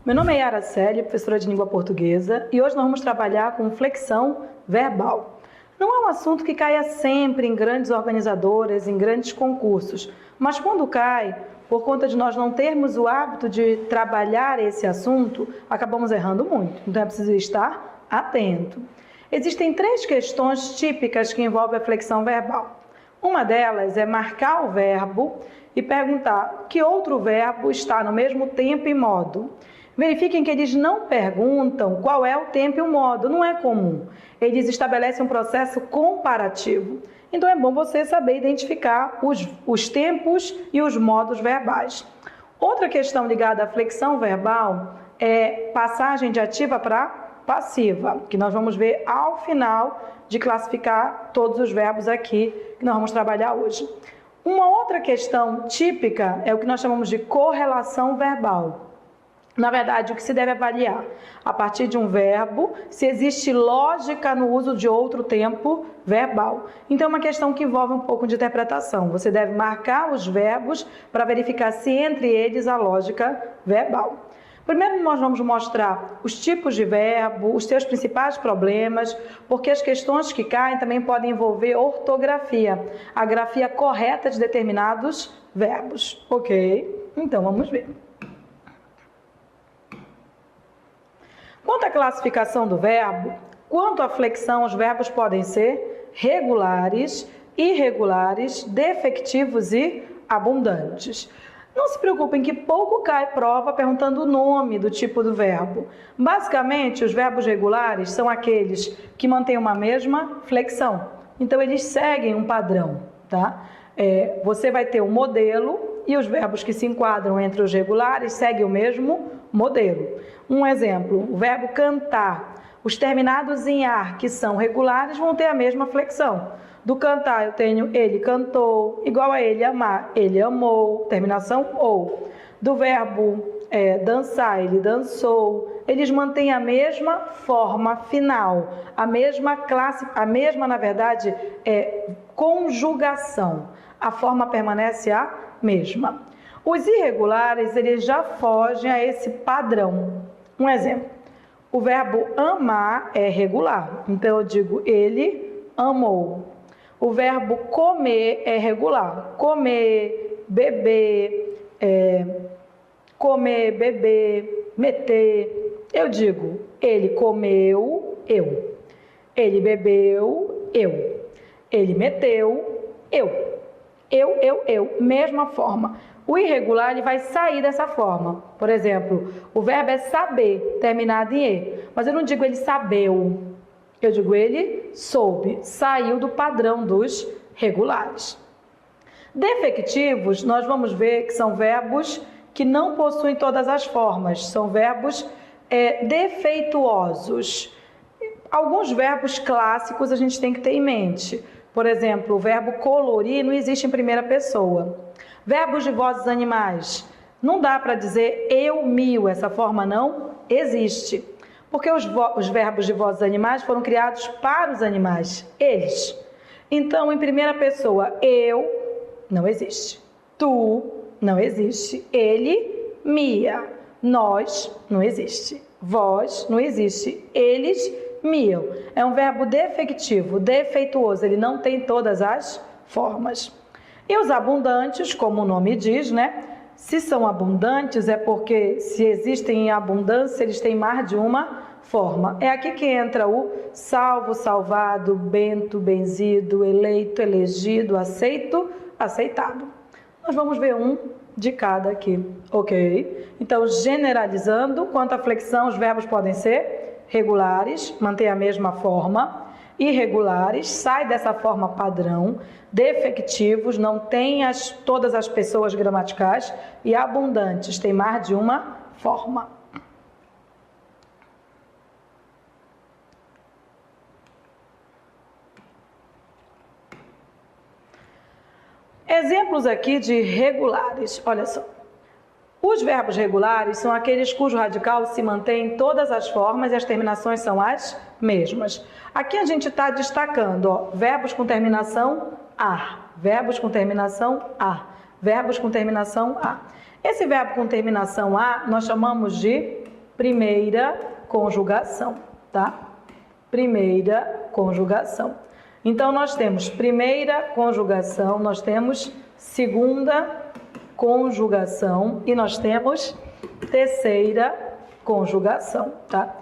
Meu nome é Yara Célia, professora de língua portuguesa, e hoje nós vamos trabalhar com flexão verbal. Não é um assunto que caia sempre em grandes organizadoras, em grandes concursos, mas quando cai, por conta de nós não termos o hábito de trabalhar esse assunto, acabamos errando muito. Então é preciso estar atento. Existem 3 questões típicas que envolvem a flexão verbal. Uma delas é marcar o verbo e perguntar que outro verbo está no mesmo tempo e modo. Verifiquem que eles não perguntam qual é o tempo e o modo, não é comum. Eles estabelecem um processo comparativo. Então é bom você saber identificar os tempos e os modos verbais. Outra questão ligada à flexão verbal é passagem de ativa para passiva, que nós vamos ver ao final de classificar todos os verbos aqui que nós vamos trabalhar hoje. Uma outra questão típica é o que nós chamamos de correlação verbal. Na verdade, o que se deve avaliar? A partir de um verbo, se existe lógica no uso de outro tempo verbal. Então, é uma questão que envolve um pouco de interpretação. Você deve marcar os verbos para verificar se entre eles há lógica verbal. Primeiro, nós vamos mostrar os tipos de verbo, os seus principais problemas, porque as questões que caem também podem envolver ortografia, a grafia correta de determinados verbos. Ok? Então, vamos ver. Quanto à classificação do verbo, quanto à flexão, os verbos podem ser regulares, irregulares, defectivos e abundantes. Não se preocupem que pouco cai prova perguntando o nome do tipo do verbo. Basicamente, os verbos regulares são aqueles que mantêm uma mesma flexão. Então, eles seguem um padrão, tá? Você vai ter um modelo e os verbos que se enquadram entre os regulares seguem o mesmo modelo. Um exemplo, o verbo cantar. Os terminados em ar, que são regulares, vão ter a mesma flexão. Do cantar eu tenho ele cantou, igual a ele amar, ele amou, terminação ou. Do verbo dançar, ele dançou. Eles mantêm a mesma forma final, a mesma classe, a mesma, na verdade, conjugação. A forma permanece a mesma. Os irregulares, eles já fogem a esse padrão. Um exemplo, o verbo amar é regular, então eu digo ele amou. O verbo comer é regular, comer, beber, meter. Eu digo ele comeu, eu. Ele bebeu, eu. Ele meteu, eu. Eu, mesma forma. O irregular ele vai sair dessa forma. Por exemplo, o verbo é saber, terminado em E. Mas eu não digo ele sabeu. Eu digo ele soube. Saiu do padrão dos regulares. Defectivos, nós vamos ver que são verbos que não possuem todas as formas. São verbos defeituosos. Alguns verbos clássicos a gente tem que ter em mente. Por exemplo, o verbo colorir não existe em primeira pessoa. Verbos de vozes animais. Não dá para dizer eu mio, essa forma não existe. Porque os verbos de vozes animais foram criados para os animais, eles. Então, em primeira pessoa, eu não existe. Tu não existe. Ele, mia. Nós não existe. Vós não existe. Eles, miam. É um verbo defectivo, defeituoso. Ele não tem todas as formas. E os abundantes, como o nome diz, né? Se são abundantes é porque se existem em abundância, eles têm mais de uma forma. É aqui que entra o salvo, salvado, bento, benzido, eleito, elegido, aceito, aceitado. Nós vamos ver um de cada aqui, ok? Então, generalizando, quanto à flexão, os verbos podem ser regulares, mantém a mesma forma. Irregulares, sai dessa forma padrão, defectivos, não tem todas as pessoas gramaticais e abundantes, tem mais de uma forma. Exemplos aqui de regulares, olha só. Os verbos regulares são aqueles cujo radical se mantém em todas as formas e as terminações são as mesmas. Aqui a gente está destacando, ó, verbos com terminação A, verbos com terminação A, verbos com terminação A. Esse verbo com terminação A nós chamamos de primeira conjugação, tá? Primeira conjugação. Então, nós temos primeira conjugação, nós temos segunda conjugação e nós temos terceira conjugação, tá?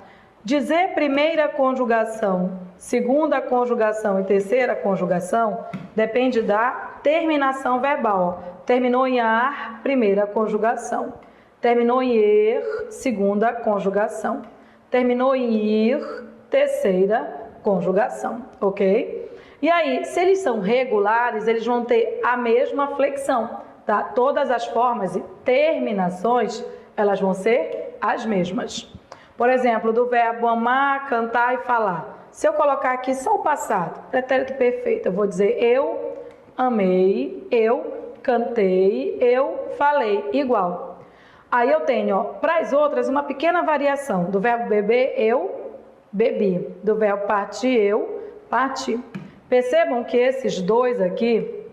Dizer primeira conjugação, segunda conjugação e terceira conjugação depende da terminação verbal. Terminou em ar, primeira conjugação. Terminou em er, segunda conjugação. Terminou em ir, terceira conjugação, ok? E aí, se eles são regulares, eles vão ter a mesma flexão, tá? Todas as formas e terminações, elas vão ser as mesmas. Por exemplo, do verbo amar, cantar e falar. Se eu colocar aqui só o passado, pretérito perfeito, eu vou dizer eu amei, eu cantei, eu falei, igual. Aí eu tenho, para as outras, uma pequena variação. Do verbo beber, eu bebi. Do verbo partir, eu parti. Percebam que esses dois aqui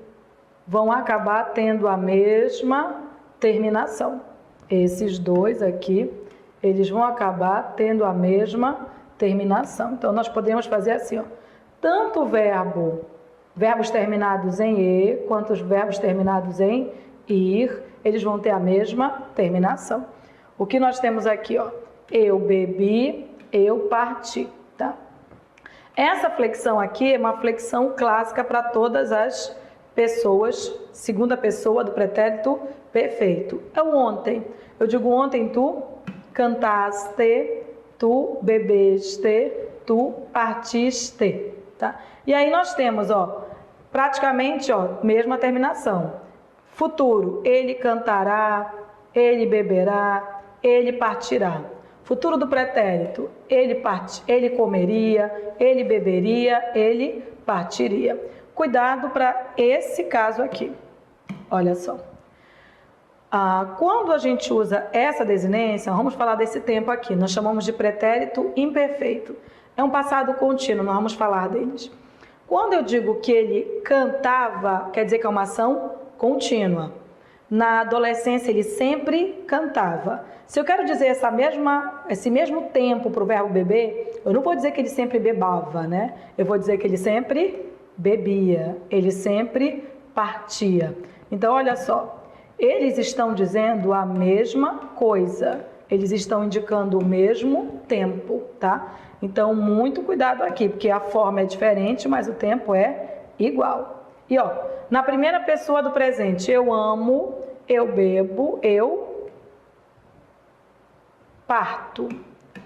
vão acabar tendo a mesma terminação. Esses dois aqui, eles vão acabar tendo a mesma terminação. Então, nós podemos fazer assim, ó. Tanto verbos terminados em e, quanto os verbos terminados em ir, eles vão ter a mesma terminação. O que nós temos aqui, ó, eu bebi, eu parti, tá? Essa flexão aqui é uma flexão clássica para todas as pessoas, segunda pessoa do pretérito perfeito. É o ontem. Eu digo ontem tu cantaste, tu bebeste, tu partiste, tá? E aí nós temos, ó, praticamente, ó, mesma terminação. Futuro, ele cantará, ele beberá, ele partirá. Futuro do pretérito, ele comeria, ele beberia, ele partiria. Cuidado para esse caso aqui. Olha só. Quando a gente usa essa desinência, vamos falar desse tempo aqui, nós chamamos de pretérito imperfeito. É um passado contínuo, nós vamos falar deles. Quando eu digo que ele cantava, quer dizer que é uma ação contínua. Na adolescência ele sempre cantava. Se eu quero dizer esse mesmo tempo para o verbo beber, eu não vou dizer que ele sempre bebava, né? Eu vou dizer que ele sempre bebia, ele sempre partia. Então, olha só. Eles estão dizendo a mesma coisa, eles estão indicando o mesmo tempo, tá? Então, muito cuidado aqui, porque a forma é diferente, mas o tempo é igual. E, ó, na primeira pessoa do presente, eu amo, eu bebo, eu parto.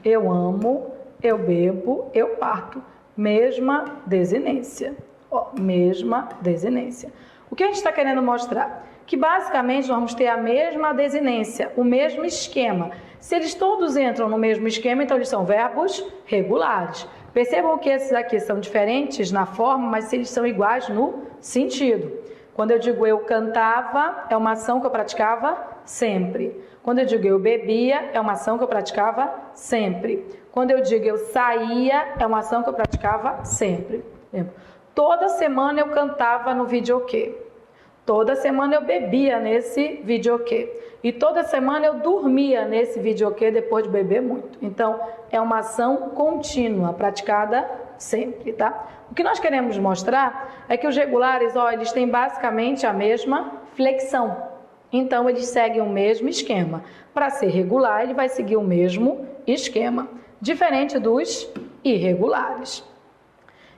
Eu amo, eu bebo, eu parto. Mesma desinência. Ó, mesma desinência. O que a gente está querendo mostrar? Que basicamente nós vamos ter a mesma desinência, o mesmo esquema. Se eles todos entram no mesmo esquema, então eles são verbos regulares. Percebam que esses aqui são diferentes na forma, mas eles são iguais no sentido. Quando eu digo eu cantava, é uma ação que eu praticava sempre. Quando eu digo eu bebia, é uma ação que eu praticava sempre. Quando eu digo eu saía, é uma ação que eu praticava sempre. Toda semana eu cantava no videokê. Toda semana eu bebia nesse videokê. E toda semana eu dormia nesse videokê depois de beber muito. Então, é uma ação contínua, praticada sempre, tá? O que nós queremos mostrar é que os regulares, ó, eles têm basicamente a mesma flexão. Então, eles seguem o mesmo esquema. Para ser regular, ele vai seguir o mesmo esquema. Diferente dos irregulares.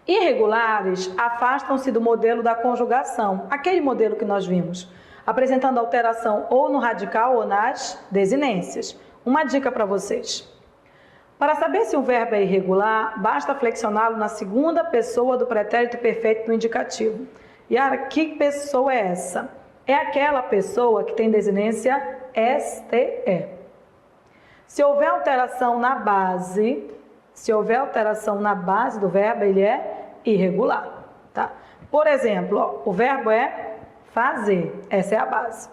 Irregulares afastam-se do modelo da conjugação, aquele modelo que nós vimos, apresentando alteração ou no radical ou nas desinências. Uma dica para vocês. Para saber se um verbo é irregular, basta flexioná-lo na segunda pessoa do pretérito perfeito no indicativo. Yara, que pessoa é essa? É aquela pessoa que tem desinência STE. Se houver alteração na base do verbo, ele é irregular, tá? Por exemplo, ó, o verbo é fazer, essa é a base.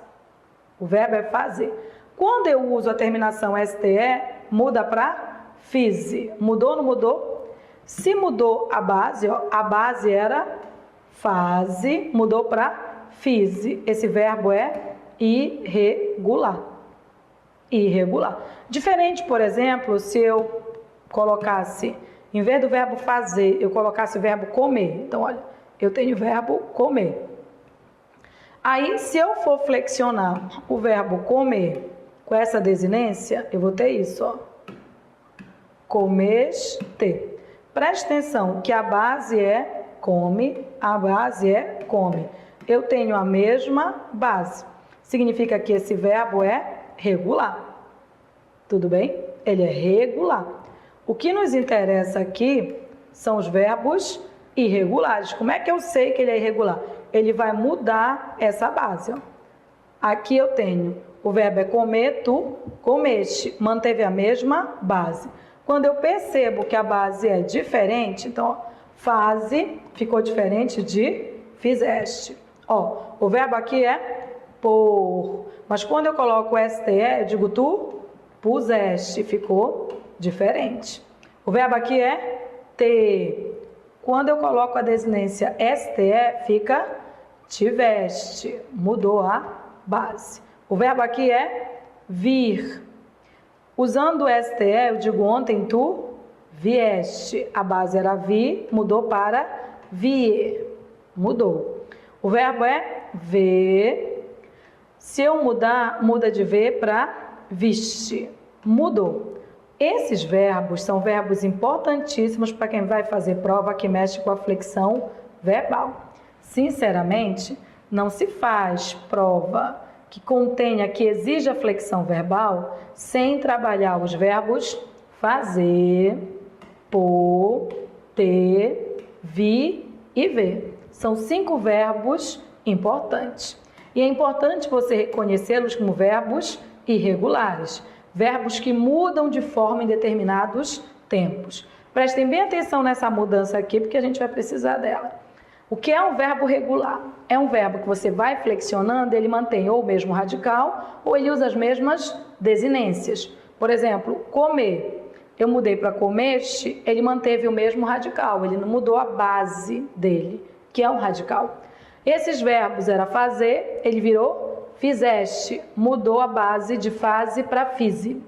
O verbo é fazer. Quando eu uso a terminação STE, muda para fize. Mudou ou não mudou? Se mudou a base, ó, a base era faze, mudou para fize. Esse verbo é irregular. irregular. Diferente, por exemplo, se eu colocasse, em vez do verbo fazer, eu colocasse o verbo comer. Então, olha, eu tenho o verbo comer. Aí, se eu for flexionar o verbo comer com essa desinência, eu vou ter isso, ó. Comeste. Preste atenção que a base é come, a base é come. Eu tenho a mesma base. Significa que esse verbo é regular. Tudo bem? Ele é regular. O que nos interessa aqui são os verbos irregulares. Como é que eu sei que ele é irregular? Ele vai mudar essa base. Ó. Aqui eu tenho o verbo é comer, tu comeste. Manteve a mesma base. Quando eu percebo que a base é diferente, então, ó, fase ficou diferente de fizeste. Ó, o verbo aqui é pôr. Mas quando eu coloco STE, eu digo tu puseste. Ficou diferente. O verbo aqui é ter. Quando eu coloco a desinência STE, fica tiveste. Mudou a base. O verbo aqui é vir. Usando o STE, eu digo ontem tu vieste. A base era vir, mudou para vir. Mudou. O verbo é ver. Se eu mudar, muda de ver para viste. Mudou. Esses verbos são verbos importantíssimos para quem vai fazer prova que mexe com a flexão verbal. Sinceramente, não se faz prova que contenha, que exija flexão verbal, sem trabalhar os verbos fazer, pôr, ter, vir e ver. São 5 verbos importantes. E é importante você reconhecê-los como verbos irregulares. Verbos que mudam de forma em determinados tempos. Prestem bem atenção nessa mudança aqui, porque a gente vai precisar dela. O que é um verbo regular? É um verbo que você vai flexionando, ele mantém ou o mesmo radical, ou ele usa as mesmas desinências. Por exemplo, comer. Eu mudei para comeste, ele manteve o mesmo radical, ele não mudou a base dele, que é um radical. Esses verbos era fazer, ele virou fizeste, mudou a base de fase para fize.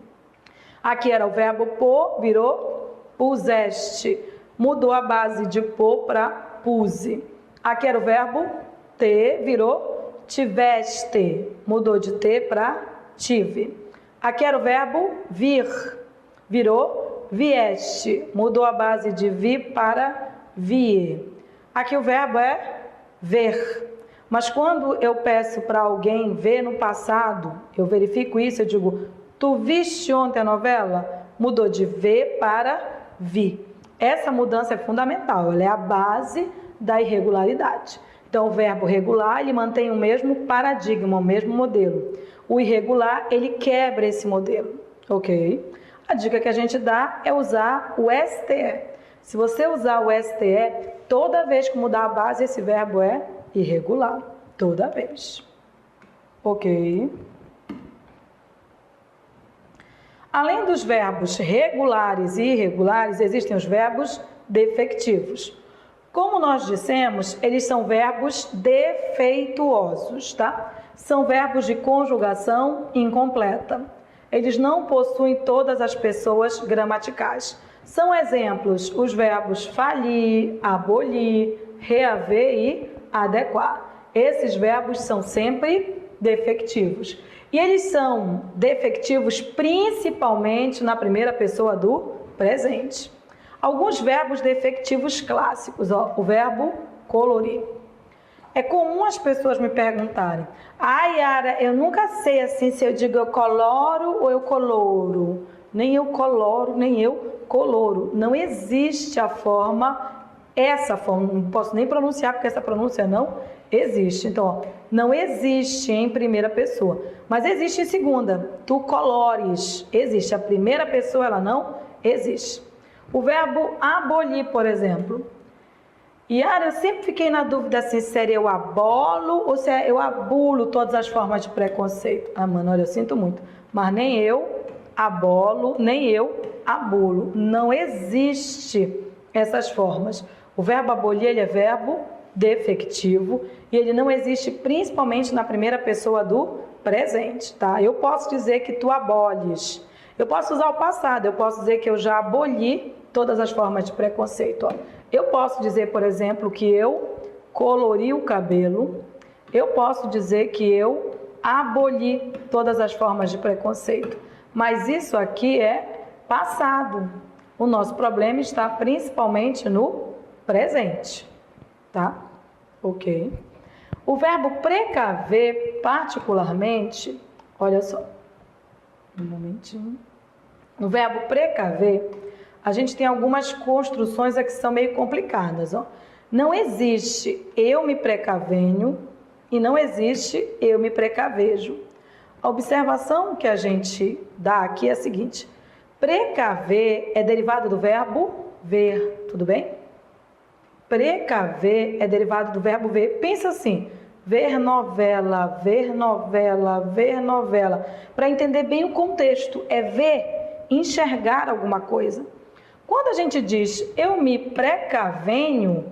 Aqui era o verbo pôr, virou puseste, mudou a base de pôr para puse. Aqui era o verbo ter, virou tiveste, mudou de ter para tive. Aqui era o verbo vir, virou vieste, mudou a base de vir para vie. Aqui o verbo é ver. Mas quando eu peço para alguém ver no passado, eu verifico isso, eu digo, tu viste ontem a novela? Mudou de ver para vi. Essa mudança é fundamental, ela é a base da irregularidade. Então, o verbo regular, ele mantém o mesmo paradigma, o mesmo modelo. O irregular, ele quebra esse modelo, ok? A dica que a gente dá é usar o STE. Se você usar o STE, toda vez que mudar a base, esse verbo é irregular. Toda vez. Ok? Além dos verbos regulares e irregulares, existem os verbos defectivos. Como nós dissemos, eles são verbos defeituosos, tá? São verbos de conjugação incompleta. Eles não possuem todas as pessoas gramaticais. São exemplos os verbos falir, abolir, reaver e adequar. Esses verbos são sempre defectivos. E eles são defectivos principalmente na primeira pessoa do presente. Alguns verbos defectivos clássicos, ó, o verbo colorir. É comum as pessoas me perguntarem, Yara, eu nunca sei assim se eu digo eu coloro ou eu coloro. Nem eu coloro, nem eu coloro. Não existe a forma, essa forma, não posso nem pronunciar porque essa pronúncia não existe. Então, ó, não existe em primeira pessoa, mas existe em segunda. Tu colores, existe. A primeira pessoa, ela não existe. O verbo abolir, por exemplo. Yara, eu sempre fiquei na dúvida assim, se seria eu abolo ou se eu abulo todas as formas de preconceito. Ah, mano, olha, eu sinto muito. Mas nem eu abolo, nem eu abulo. Não existe essas formas. O verbo abolir, ele é verbo defectivo e ele não existe principalmente na primeira pessoa do presente, tá? Eu posso dizer que tu aboles. Eu posso usar o passado, eu posso dizer que eu já aboli todas as formas de preconceito. Ó. Eu posso dizer, por exemplo, que eu colori o cabelo. Eu posso dizer que eu aboli todas as formas de preconceito. Mas isso aqui é passado. O nosso problema está principalmente no presente, tá? Ok. O verbo precaver, particularmente, olha só, um momentinho. No verbo precaver, a gente tem algumas construções aqui que são meio complicadas, ó. Não existe eu me precavenho e não existe eu me precavejo. A observação que a gente dá aqui é a seguinte: precaver é derivado do verbo ver, tudo bem? Precaver é derivado do verbo ver. Pensa assim, ver novela, ver novela, ver novela. Para entender bem o contexto, é ver, enxergar alguma coisa. Quando a gente diz eu me precavenho,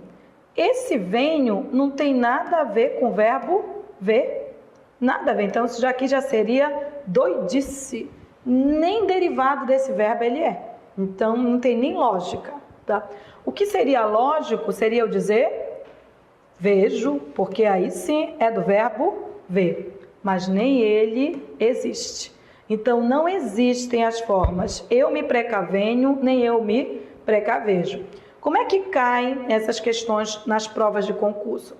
esse venho não tem nada a ver com o verbo ver, nada a ver. Então, isso aqui já seria doidice. Nem derivado desse verbo ele é. Então, não tem nem lógica, tá? O que seria lógico seria eu dizer vejo, porque aí sim é do verbo ver, mas nem ele existe. Então, não existem as formas eu me precavenho, nem eu me precavejo. Como é que caem essas questões nas provas de concurso?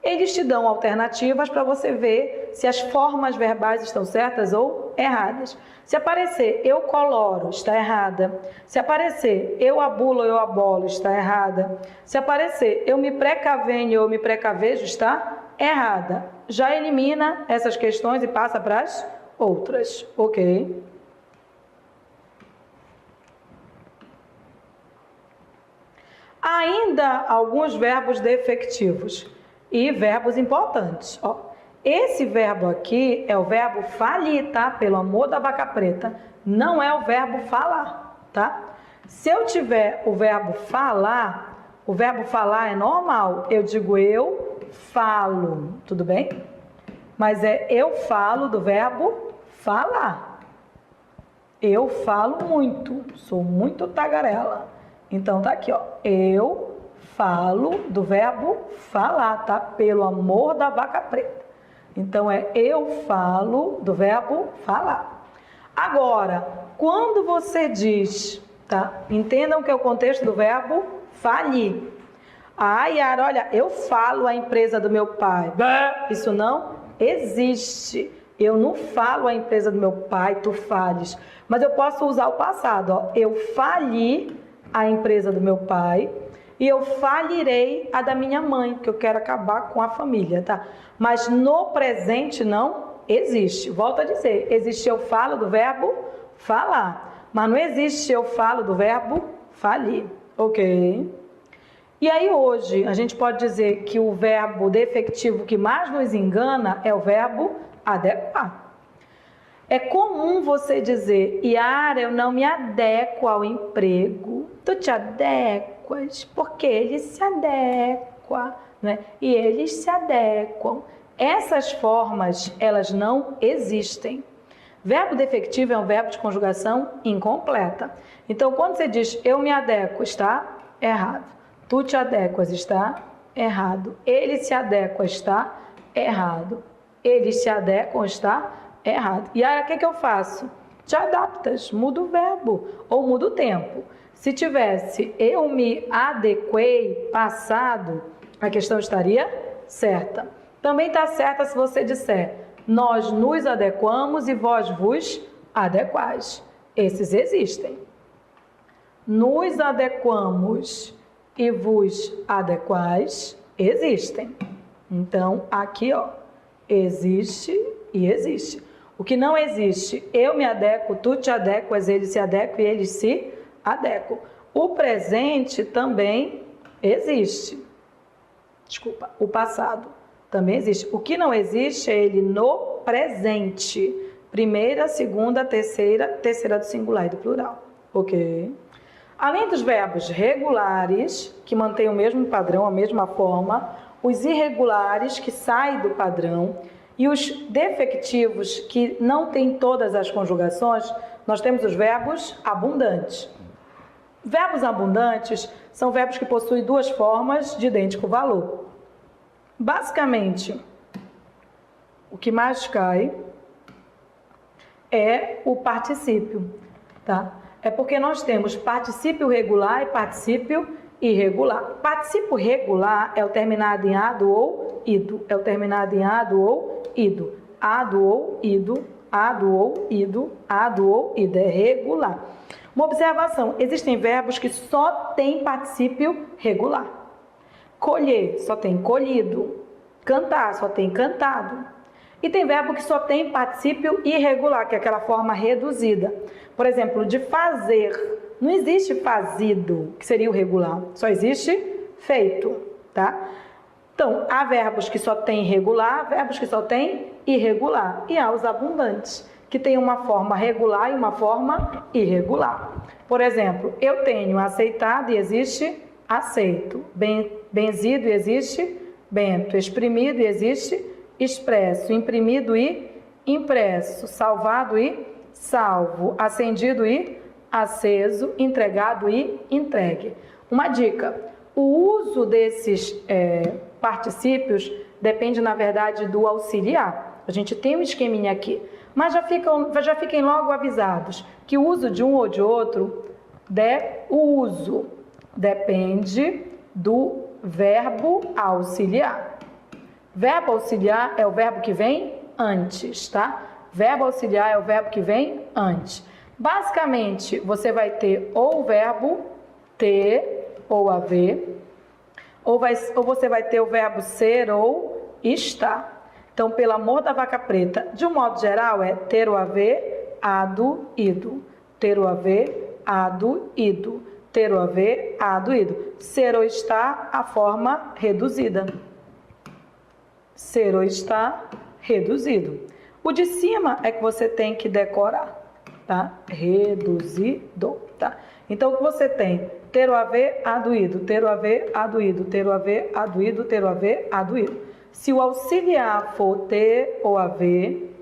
Eles te dão alternativas para você ver se as formas verbais estão certas ou erradas. Se aparecer eu coloro, está errada. Se aparecer eu abulo, eu abolo, está errada. Se aparecer eu me precavenho, eu me precavejo, está errada. Já elimina essas questões e passa para as outras, ok? Ainda alguns verbos defectivos e verbos importantes. Ó, esse verbo aqui é o verbo falir, tá? Pelo amor da vaca preta, não é o verbo falar, tá? Se eu tiver o verbo falar é normal. Eu digo eu falo, tudo bem? Mas é eu falo do verbo falar. Eu falo muito, sou muito tagarela. Então tá aqui, ó. Eu falo do verbo falar, tá? Pelo amor da vaca preta. Então é eu falo do verbo falar. Agora, quando você diz, tá? Entendam que é o contexto do verbo falir. Ah, Yara, olha, eu falo a empresa do meu pai. Isso não existe. Eu não falo a empresa do meu pai, tu fales. Mas eu posso usar o passado, ó. Eu fali a empresa do meu pai e eu falirei a da minha mãe, que eu quero acabar com a família, tá? Mas no presente não existe. Volto a dizer, existe eu falo do verbo falar, mas não existe eu falo do verbo falir, ok? E aí hoje a gente pode dizer que o verbo defectivo que mais nos engana é o verbo adequar. É comum você dizer, Yara, eu não me adequo ao emprego. Tu te adequas? Porque ele se adequa, né? E eles se adequam. Essas formas, elas não existem. Verbo defectivo é um verbo de conjugação incompleta. Então, quando você diz, eu me adequo, está errado. Tu te adequas, está errado. Ele se adequa, está errado. Eles se adequam, está errado. E aí, o que eu faço? Te adaptas, muda o verbo ou muda o tempo. Se tivesse eu me adequei, passado, a questão estaria certa. Também está certa se você disser nós nos adequamos e vós vos adequais. Esses existem. Nos adequamos e vos adequais existem. Então, aqui, ó, existe e existe. O que não existe, eu me adequo, tu te adequas, eles se adequam e eles se adequam. O presente também existe. Desculpa, o passado também existe. O que não existe é ele no presente. Primeira, segunda, terceira do singular e do plural. Ok? Além dos verbos regulares, que mantêm o mesmo padrão, a mesma forma, os irregulares que saem do padrão e os defectivos que não têm todas as conjugações, nós temos os verbos abundantes. Verbos abundantes são verbos que possuem duas formas de idêntico valor. Basicamente, o que mais cai é o particípio, tá? É porque nós temos particípio regular e particípio irregular. Particípio regular é o terminado em ado ou ido. É o terminado em ado ou ido. Ado ou ido, ado ou ido, ado ou ido. É regular. Uma observação: existem verbos que só têm particípio regular. Colher só tem colhido. Cantar só tem cantado. E tem verbo que só tem particípio irregular, que é aquela forma reduzida. Por exemplo, de fazer. Não existe fazido, que seria o regular. Só existe feito, tá? Então, há verbos que só tem regular, verbos que só tem irregular. E há os abundantes, que tem uma forma regular e uma forma irregular. Por exemplo, eu tenho aceitado e existe aceito. Benzido e existe bento. Exprimido e existe expresso. Imprimido e impresso. Salvado e salvo. Acendido e aceso. Entregado e entregue. Uma dica: o uso desses particípios depende, na verdade, do auxiliar. A gente tem um esqueminha aqui, mas já fiquem logo avisados que o uso de um ou de outro, o uso depende do verbo auxiliar. Verbo auxiliar é o verbo que vem antes, tá? Verbo auxiliar é o verbo que vem antes. Basicamente, você vai ter ou o verbo ter ou haver, ou você vai ter o verbo ser ou estar. Então, pelo amor da vaca preta, de um modo geral, é ter ou haver, ado, ido. Ter ou haver, ado, ido. Ter ou haver, ado, ido. Ser ou estar, a forma reduzida. Ser ou estar, reduzido. O de cima é que você tem que decorar, tá? Reduzido, tá? Então, o que você tem? Ter ou haver, ado, ido. Ter ou haver, ado, ido. Ter ou haver, ado, ido. Ter ou haver, ado, ido. Se o auxiliar for ter ou haver,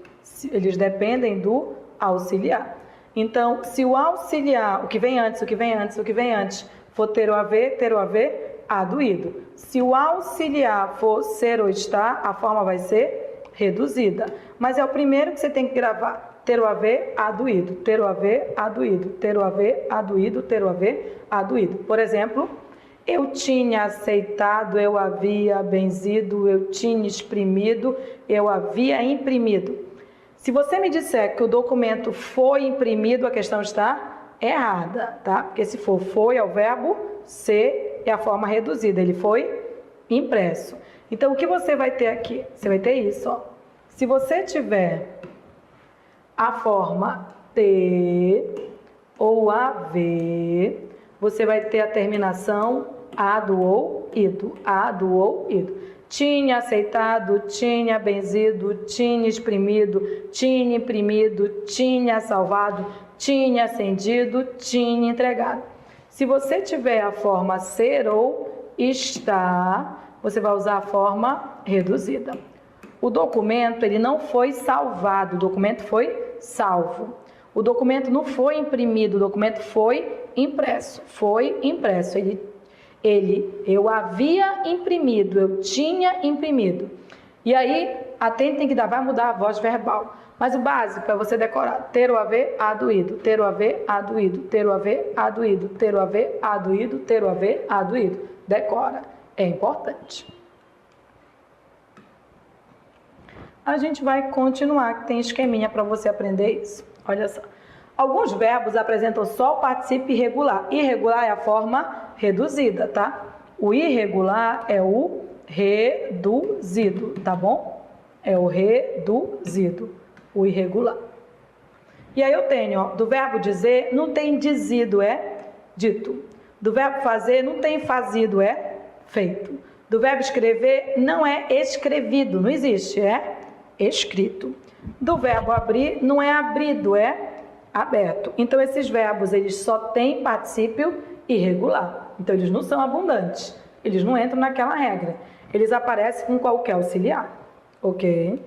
eles dependem do auxiliar. Então, se o auxiliar, o que vem antes, for ter ou haver, ado, ido. Se o auxiliar for ser ou estar, a forma vai ser reduzida. Mas é o primeiro que você tem que gravar. Ter ou haver, ado, ido. Ter ou haver, ado, ido. Ter ou haver, ado, ido. Ter ou haver, ado, ido. Por exemplo, eu tinha aceitado, eu havia benzido, eu tinha exprimido, eu havia imprimido. Se você me disser que o documento foi imprimido, a questão está errada, tá? Porque se for foi, é o verbo ser, é a forma reduzida, ele foi impresso. Então, o que você vai ter aqui? Você vai ter isso, ó. Se você tiver a forma ter ou haver, você vai ter a terminação ado ou ido. Ado ou ido. Tinha aceitado, tinha benzido, tinha exprimido, tinha imprimido, tinha salvado, tinha acendido, tinha entregado. Se você tiver a forma ser ou estar, você vai usar a forma reduzida. O documento, ele não foi salvado, o documento foi salvo. O documento não foi imprimido, o documento foi impresso. Foi impresso. Eu havia imprimido, eu tinha imprimido. E aí, atento, tem que dar, vai mudar a voz verbal. Mas o básico é você decorar. Ter ou haver, ado, ido. Ter ou haver, ado, ido. Ter ou haver, ado, ido. Ter ou haver, ado, ido. Ter ou haver, ado, ido. Decora. É importante. A gente vai continuar, que tem esqueminha para você aprender isso. Olha só. Alguns verbos apresentam só o particípio irregular. Irregular é a forma reduzida, tá? O irregular é o reduzido, tá bom? É o reduzido, o irregular. E aí eu tenho, ó, do verbo dizer, não tem dizido, é dito. Do verbo fazer, não tem fazido, é feito. Do verbo escrever, não é escrevido, não existe, é escrito. Do verbo abrir, não é abrido, é aberto. Então, esses verbos, eles só têm particípio irregular. Então, eles não são abundantes. Eles não entram naquela regra. Eles aparecem com qualquer auxiliar, ok?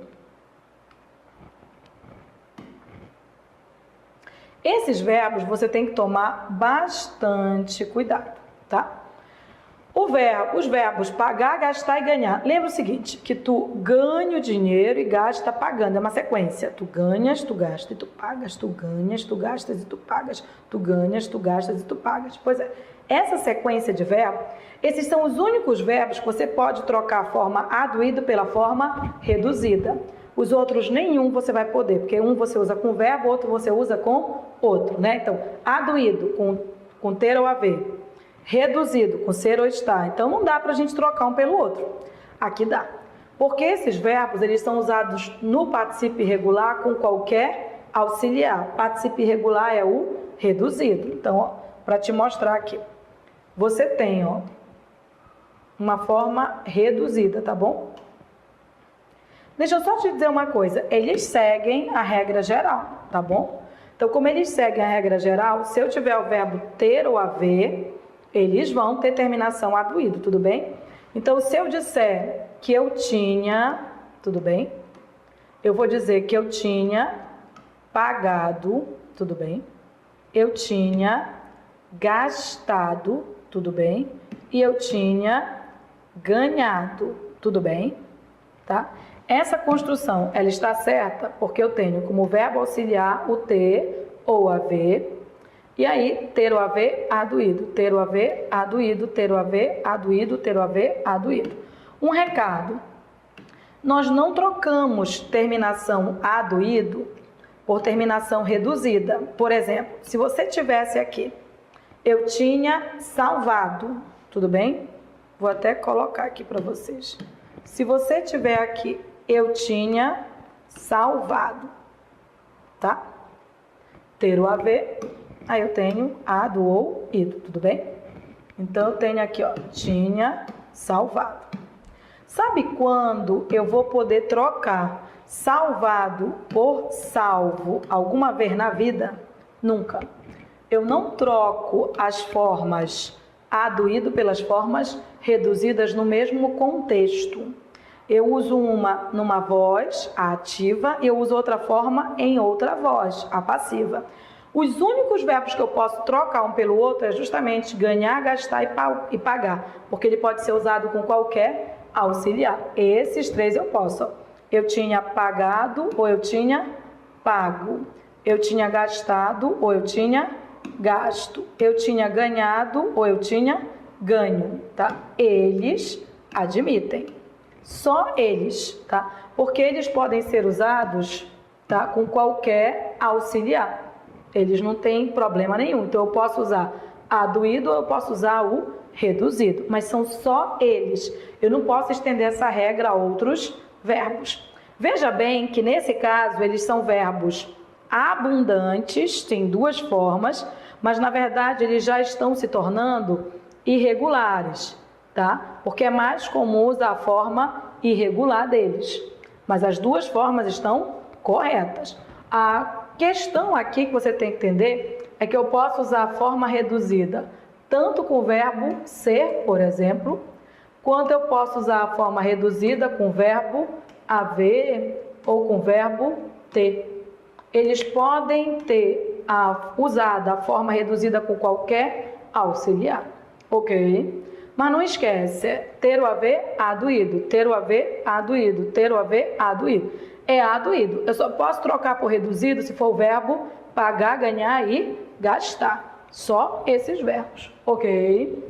Esses verbos você tem que tomar bastante cuidado, tá? Os verbos pagar, gastar e ganhar. Lembra o seguinte, que tu ganha o dinheiro e gasta pagando. É uma sequência. Tu ganhas, tu gastas e tu pagas. Tu ganhas, tu gastas e tu pagas. Tu ganhas, tu gastas e tu pagas. Pois é, essa sequência de verbos, esses são os únicos verbos que você pode trocar a forma aduído pela forma reduzida. Os outros nenhum você vai poder, porque um você usa com verbo, outro você usa com outro, né? Então, aduído com ter ou haver. Reduzido, com ser ou estar. Então, não dá para a gente trocar um pelo outro. Aqui dá. Porque esses verbos, eles são usados no particípio irregular com qualquer auxiliar. Particípio irregular é o reduzido. Então, para te mostrar aqui. Você tem, ó, uma forma reduzida, tá bom? Deixa eu só te dizer uma coisa. Eles seguem a regra geral, tá bom? Então, como eles seguem a regra geral, se eu tiver o verbo ter ou haver, eles vão ter terminação aduído, tudo bem? Então, se eu disser que eu tinha, tudo bem? Eu vou dizer que eu tinha pagado, tudo bem? Eu tinha gastado, tudo bem? E eu tinha ganhado, tudo bem? Tá? Essa construção, ela está certa porque eu tenho como verbo auxiliar o ter ou haver. E aí, ter ou haver, aduído, ter ou haver, aduído, ter ou haver, aduído, ter ou haver, aduído. Um recado, nós não trocamos terminação aduído por terminação reduzida. Por exemplo, se você tivesse aqui, eu tinha salvado, tudo bem? Vou até colocar aqui para vocês. Se você tiver aqui, eu tinha salvado, tá? Ter ou haver... Aí eu tenho ado ou ido, tudo bem? Então, eu tenho aqui, ó, tinha salvado. Sabe quando eu vou poder trocar salvado por salvo alguma vez na vida? Nunca. Eu não troco as formas aduído pelas formas reduzidas no mesmo contexto. Eu uso uma numa voz, a ativa, e eu uso outra forma em outra voz, a passiva. Os únicos verbos que eu posso trocar um pelo outro é justamente ganhar, gastar e pagar, porque ele pode ser usado com qualquer auxiliar. Esses três eu posso. Eu tinha pagado ou eu tinha pago. Eu tinha gastado ou eu tinha gasto. Eu tinha ganhado ou eu tinha ganho, tá? Eles admitem. Só eles, tá? Porque eles podem ser usados, tá, com qualquer auxiliar. Eles não têm problema nenhum. Então, eu posso usar aduído ou eu posso usar o reduzido. Mas são só eles. Eu não posso estender essa regra a outros verbos. Veja bem que, nesse caso, eles são verbos abundantes, tem duas formas, mas, na verdade, eles já estão se tornando irregulares, tá? Porque é mais comum usar a forma irregular deles. Mas as duas formas estão corretas. A questão aqui que você tem que entender é que eu posso usar a forma reduzida tanto com o verbo ser, por exemplo, quanto eu posso usar a forma reduzida com o verbo haver ou com o verbo ter. Eles podem ter usado a forma reduzida com qualquer auxiliar, ok? Mas não esquece, ter ou haver, aduído, ter ou haver, aduído, ter ou haver, aduído. É aduído. Eu só posso trocar por reduzido se for o verbo pagar, ganhar e gastar. Só esses verbos, ok?